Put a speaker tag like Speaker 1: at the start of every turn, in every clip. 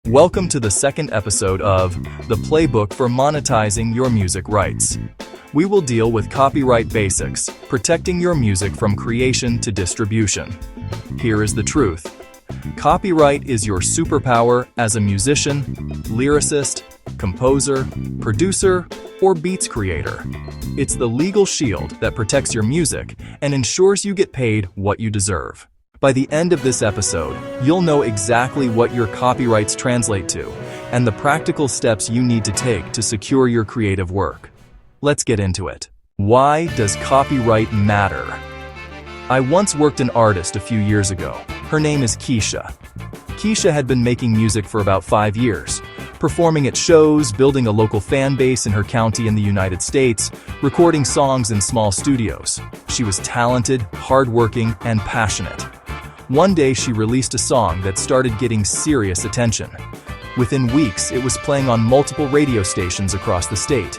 Speaker 1: Welcome to the second episode of The Playbook for Monetizing Your Music Rights. We will deal with copyright basics, protecting your music from creation to distribution. Here is the truth. Copyright is your superpower as a musician, lyricist, composer, producer, or beats creator. It's the legal shield that protects your music and ensures you get paid what you deserve. By the end of this episode, you'll know exactly what your copyrights translate to and the practical steps you need to take to secure your creative work. Let's get into it. Why does copyright matter? I once worked an artist a few years ago. Her name is Keisha. Keisha had been making music for about 5 years, performing at shows, building a local fan base in her county in the United States, recording songs in small studios. She was talented, hardworking, and passionate. One day she released a song that started getting serious attention. Within weeks, it was playing on multiple radio stations across the state.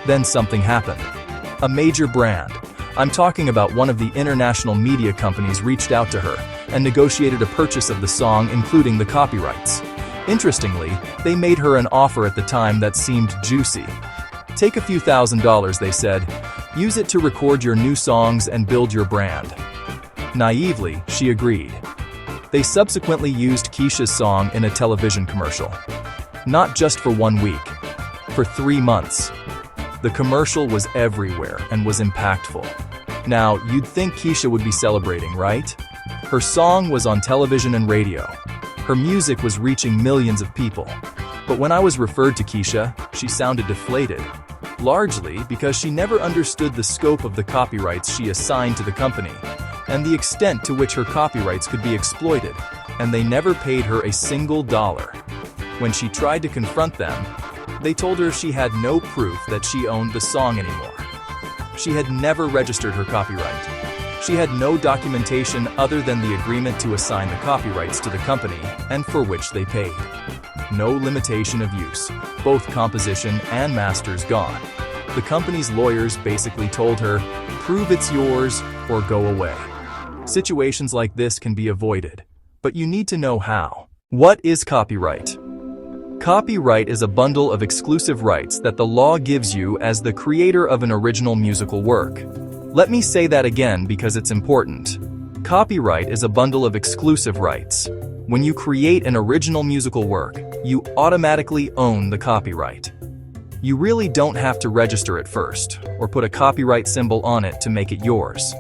Speaker 1: Then something happened. A major brand, I'm talking about one of the international media companies, reached out to her and negotiated a purchase of the song, including the copyrights. Interestingly, they made her an offer at the time that seemed juicy. Take a few $1,000s, they said. Use it to record your new songs and build your brand. Naively, she agreed. They subsequently used Keisha's song in a television commercial. Not just for 1 week, for 3 months. The commercial was everywhere and was impactful. Now, you'd think Keisha would be celebrating, right? Her song was on television and radio. Her music was reaching millions of people. But when I was referred to Keisha, she sounded deflated. Largely because she never understood the scope of the copyrights she assigned to the company, and the extent to which her copyrights could be exploited, and they never paid her a single dollar. When she tried to confront them, they told her she had no proof that she owned the song anymore. She had never registered her copyright. She had no documentation other than the agreement to assign the copyrights to the company and for which they paid. No limitation of use, both composition and masters gone. The company's lawyers basically told her, prove it's yours or go away. Situations like this can be avoided, but you need to know how. What is copyright? Copyright is a bundle of exclusive rights that the law gives you as the creator of an original musical work. Let me say that again because it's important. Copyright is a bundle of exclusive rights. When you create an original musical work, you automatically own the copyright. You really don't have to register it first, or put a copyright symbol on it to make it yours.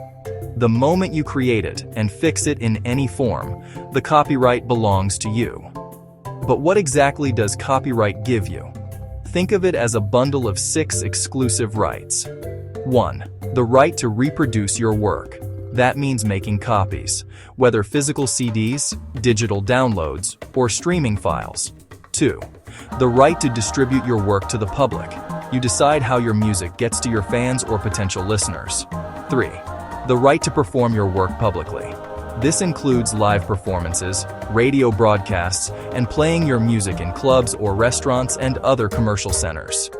Speaker 1: The moment you create it and fix it in any form, the copyright belongs to you. But what exactly does copyright give you? Think of it as a bundle of 6 exclusive rights. 1. The right to reproduce your work. That means making copies, whether physical CDs, digital downloads, or streaming files. 2. The right to distribute your work to the public. You decide how your music gets to your fans or potential listeners. 3. The right to perform your work publicly. This includes live performances, radio broadcasts, and playing your music in clubs or restaurants and other commercial centers.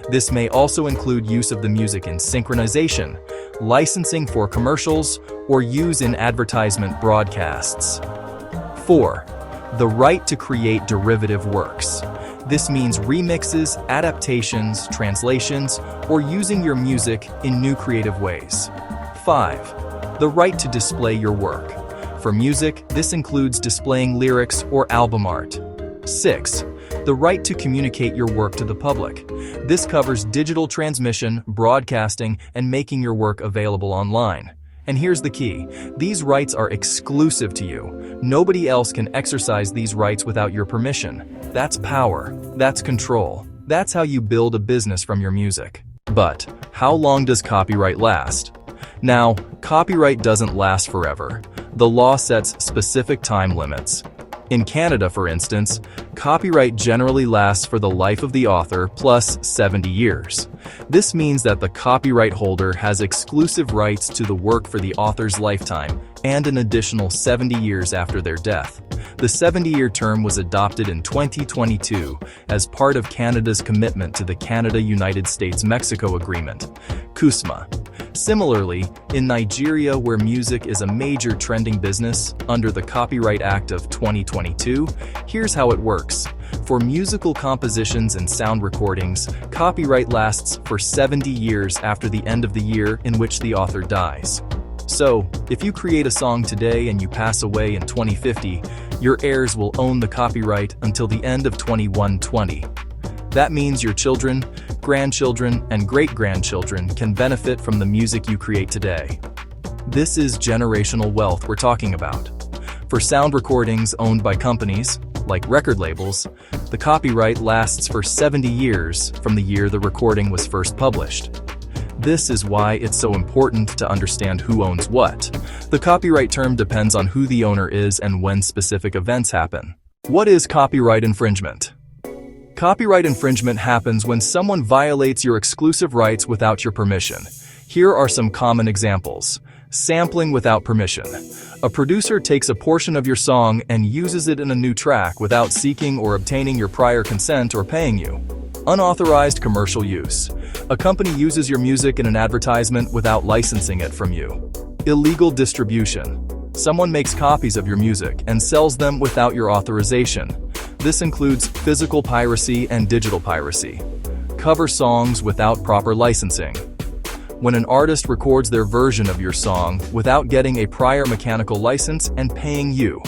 Speaker 1: This may also include use of the music in synchronization, licensing for commercials, or use in advertisement broadcasts. 4. The right to create derivative works. This means remixes, adaptations, translations, or using your music in new creative ways. 5. The right to display your work. For music, this includes displaying lyrics or album art. 6. The right to communicate your work to the public. This covers digital transmission, broadcasting, and making your work available online. And here's the key. These rights are exclusive to you. Nobody else can exercise these rights without your permission. That's power. That's control. That's how you build a business from your music. But how long does copyright last? Now, copyright doesn't last forever. The law sets specific time limits. In Canada, for instance, copyright generally lasts for the life of the author plus 70 years. This means that the copyright holder has exclusive rights to the work for the author's lifetime and an additional 70 years after their death. The 70-year term was adopted in 2022 as part of Canada's commitment to the Canada-United States-Mexico Agreement, CUSMA. Similarly, in Nigeria, where music is a major trending business under the Copyright Act of 2022, here's how it works. For musical compositions and sound recordings, copyright lasts for 70 years after the end of the year in which the author dies. So, if you create a song today and you pass away in 2050, your heirs will own the copyright until the end of 2120. That means your children, grandchildren, and great-grandchildren can benefit from the music you create today. This is generational wealth we're talking about. For sound recordings owned by companies, like record labels, the copyright lasts for 70 years from the year the recording was first published. This is why it's so important to understand who owns what. The copyright term depends on who the owner is and when specific events happen. What is copyright infringement? Copyright infringement happens when someone violates your exclusive rights without your permission. Here are some common examples. Sampling without permission. A producer takes a portion of your song and uses it in a new track without seeking or obtaining your prior consent or paying you. Unauthorized commercial use. A company uses your music in an advertisement without licensing it from you. Illegal distribution. Someone makes copies of your music and sells them without your authorization. This includes physical piracy and digital piracy. Cover songs without proper licensing. When an artist records their version of your song without getting a prior mechanical license and paying you.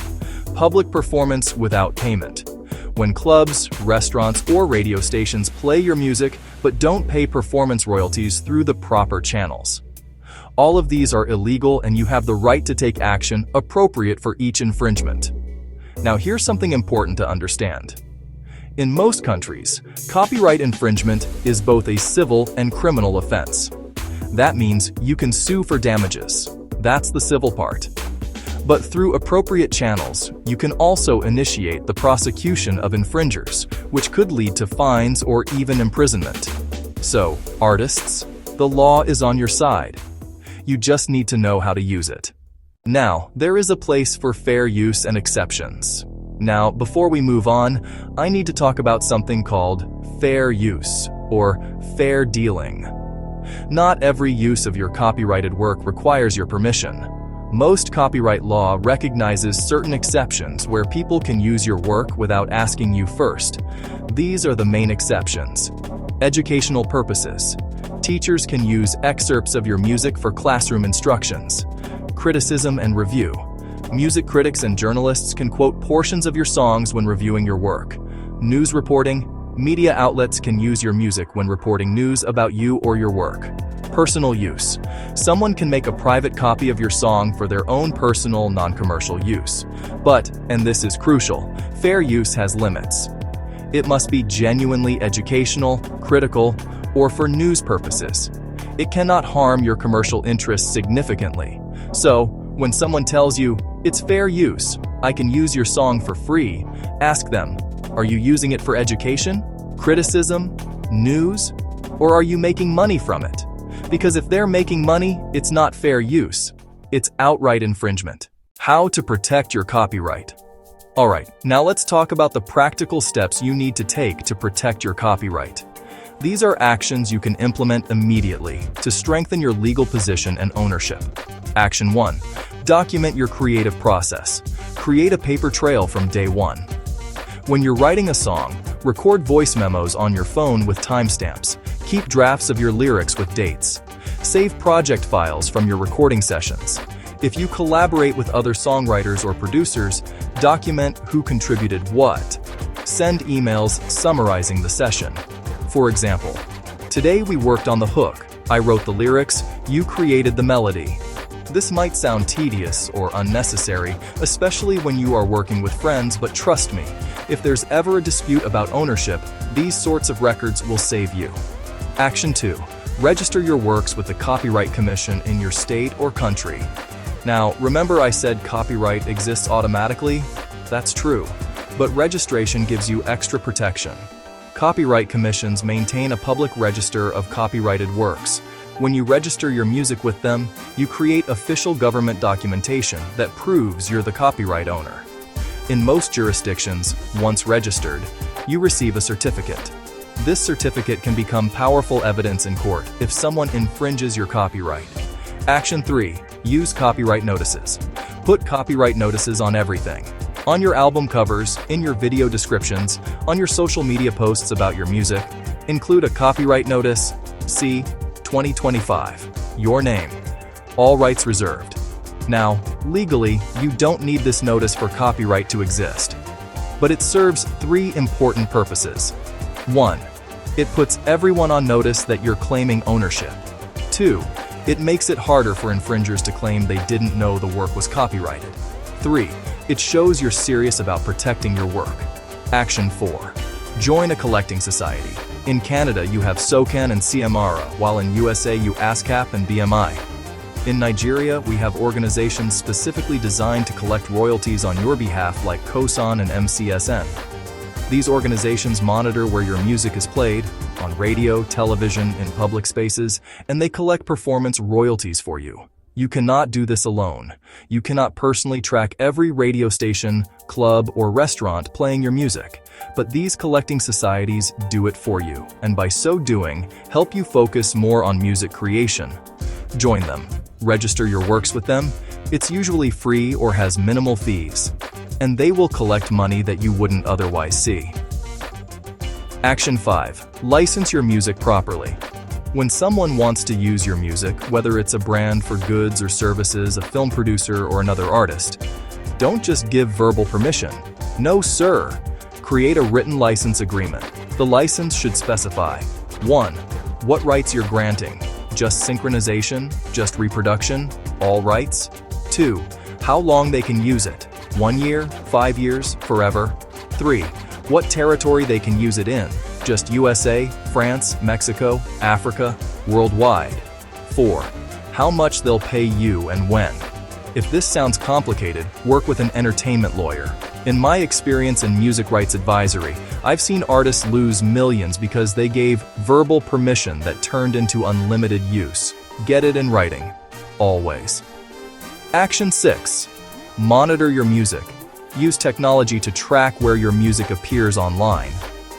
Speaker 1: Public performance without payment. When clubs, restaurants, or radio stations play your music but don't pay performance royalties through the proper channels. All of these are illegal and you have the right to take action appropriate for each infringement. Now here's something important to understand. In most countries, copyright infringement is both a civil and criminal offense. That means you can sue for damages. That's the civil part. But through appropriate channels, you can also initiate the prosecution of infringers, which could lead to fines or even imprisonment. So, artists, the law is on your side. You just need to know how to use it. Now, there is a place for fair use and exceptions. Now, before we move on, I need to talk about something called fair use, or fair dealing. Not every use of your copyrighted work requires your permission. Most copyright law recognizes certain exceptions where people can use your work without asking you first. These are the main exceptions. Educational purposes. Teachers can use excerpts of your music for classroom instructions. Criticism and review. Music critics and journalists can quote portions of your songs when reviewing your work. News reporting. Media outlets can use your music when reporting news about you or your work. Personal use. Someone can make a private copy of your song for their own personal, non-commercial use. But, and this is crucial, fair use has limits. It must be genuinely educational, critical, or for news purposes. It cannot harm your commercial interests significantly. So, when someone tells you, it's fair use, I can use your song for free, ask them, are you using it for education, criticism, news, or are you making money from it? Because if they're making money, it's not fair use. It's outright infringement. How to protect your copyright. Alright, now let's talk about the practical steps you need to take to protect your copyright. These are actions you can implement immediately to strengthen your legal position and ownership. Action 1. Document your creative process. Create a paper trail from day one. When you're writing a song, record voice memos on your phone with timestamps. Keep drafts of your lyrics with dates. Save project files from your recording sessions. If you collaborate with other songwriters or producers, document who contributed what. Send emails summarizing the session. For example, today we worked on the hook. I wrote the lyrics, you created the melody. This might sound tedious or unnecessary, especially when you are working with friends, but trust me, if there's ever a dispute about ownership, these sorts of records will save you. Action 2. Register your works with the Copyright Commission in your state or country. Now, remember I said copyright exists automatically? That's true, but registration gives you extra protection. Copyright commissions maintain a public register of copyrighted works. When you register your music with them, you create official government documentation that proves you're the copyright owner. In most jurisdictions, once registered, you receive a certificate. This certificate can become powerful evidence in court if someone infringes your copyright. Action 3. Use copyright notices. Put copyright notices on everything. On your album covers, in your video descriptions, on your social media posts about your music. Include a copyright notice. See 2025. Your name. All rights reserved. Now, legally, you don't need this notice for copyright to exist. But it serves 3 important purposes. 1. It puts everyone on notice that you're claiming ownership. 2. It makes it harder for infringers to claim they didn't know the work was copyrighted. 3. It shows you're serious about protecting your work. Action 4. Join a collecting society. In Canada, you have SOCAN and CMARA, while in USA you ASCAP and BMI. In Nigeria, we have organizations specifically designed to collect royalties on your behalf like COSON and MCSN. These organizations monitor where your music is played, on radio, television, in public spaces, and they collect performance royalties for you. You cannot do this alone. You cannot personally track every radio station, club, or restaurant playing your music, but these collecting societies do it for you, and by so doing, help you focus more on music creation. Join them. Register your works with them. It's usually free or has minimal fees, and they will collect money that you wouldn't otherwise see. Action 5. License your music properly. When someone wants to use your music, whether it's a brand for goods or services, a film producer, or another artist, don't just give verbal permission. No, sir. Create a written license agreement. The license should specify 1. What rights you're granting. Just synchronization? Just reproduction? All rights? 2. How long they can use it. 1 year? 5 years? Forever? 3. What territory they can use it in. Just USA, France, Mexico, Africa, worldwide. 4. How much they'll pay you and when. If this sounds complicated, work with an entertainment lawyer. In my experience in music rights advisory, I've seen artists lose millions because they gave verbal permission that turned into unlimited use. Get it in writing. Always. Action 6. Monitor your music. Use technology to track where your music appears online.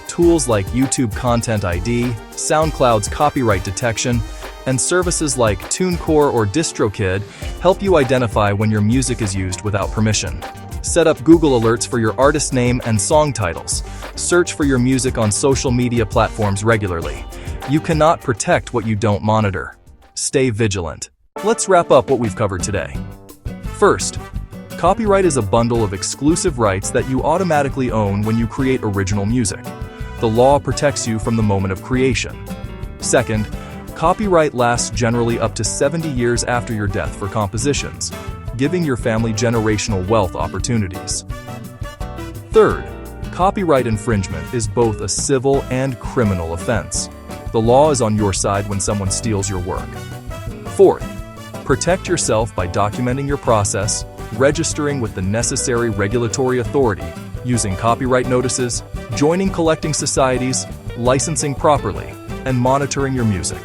Speaker 1: Tools like YouTube Content ID, SoundCloud's copyright detection, and services like TuneCore or DistroKid help you identify when your music is used without permission. Set up Google alerts for your artist name and song titles. Search for your music on social media platforms regularly. You cannot protect what you don't monitor. Stay vigilant. Let's wrap up what we've covered today. First, copyright is a bundle of exclusive rights that you automatically own when you create original music. The law protects you from the moment of creation. Second, copyright lasts generally up to 70 years after your death for compositions, giving your family generational wealth opportunities. Third, copyright infringement is both a civil and criminal offense. The law is on your side when someone steals your work. Fourth, protect yourself by documenting your process, registering with the necessary regulatory authority, using copyright notices, joining collecting societies, licensing properly, and monitoring your music.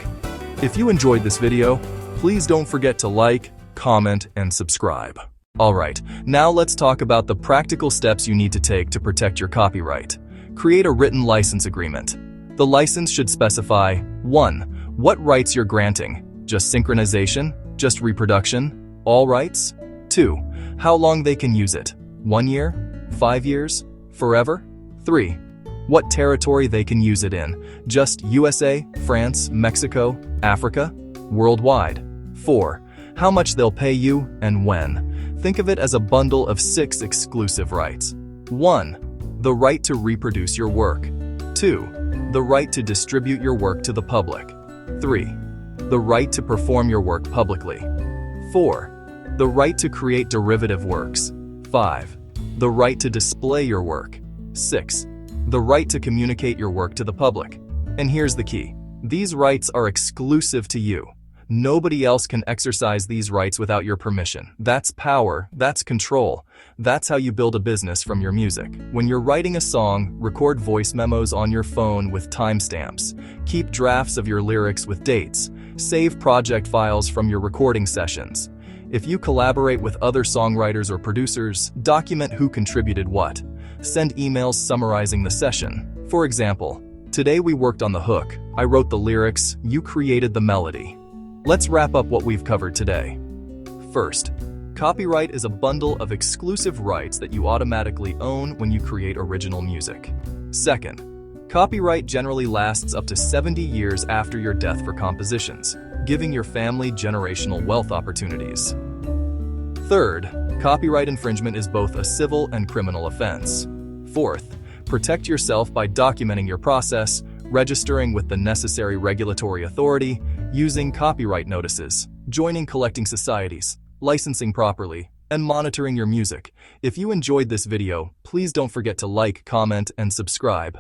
Speaker 1: If you enjoyed this video, please don't forget to like, comment, and subscribe. Alright, now let's talk about the practical steps you need to take to protect your copyright. Create a written license agreement. The license should specify 1. What rights you're granting. Just synchronization? Just reproduction? All rights? 2. How long they can use it. 1 year? 5 years? Forever? 3. What territory they can use it in. Just USA, France, Mexico, Africa? Worldwide? 4. How much they'll pay you and when. Think of it as a bundle of 6 exclusive rights. 1. The right to reproduce your work. 2. The right to distribute your work to the public. 3. The right to perform your work publicly. 4. The right to create derivative works. 5. The right to display your work. 6. The right to communicate your work to the public. And here's the key. These rights are exclusive to you. Nobody else can exercise these rights without your permission. That's power, that's control. That's how you build a business from your music. When you're writing a song, record voice memos on your phone with timestamps. Keep drafts of your lyrics with dates. Save project files from your recording sessions. If you collaborate with other songwriters or producers, document who contributed what. Send emails summarizing the session. For example, today we worked on the hook. I wrote the lyrics, you created the melody. Let's wrap up what we've covered today. First, copyright is a bundle of exclusive rights that you automatically own when you create original music. Second, copyright generally lasts up to 70 years after your death for compositions, giving your family generational wealth opportunities. Third, copyright infringement is both a civil and criminal offense. Fourth, protect yourself by documenting your process, registering with the necessary regulatory authority, using copyright notices, joining collecting societies, licensing properly, and monitoring your music. If you enjoyed this video, please don't forget to like, comment, and subscribe.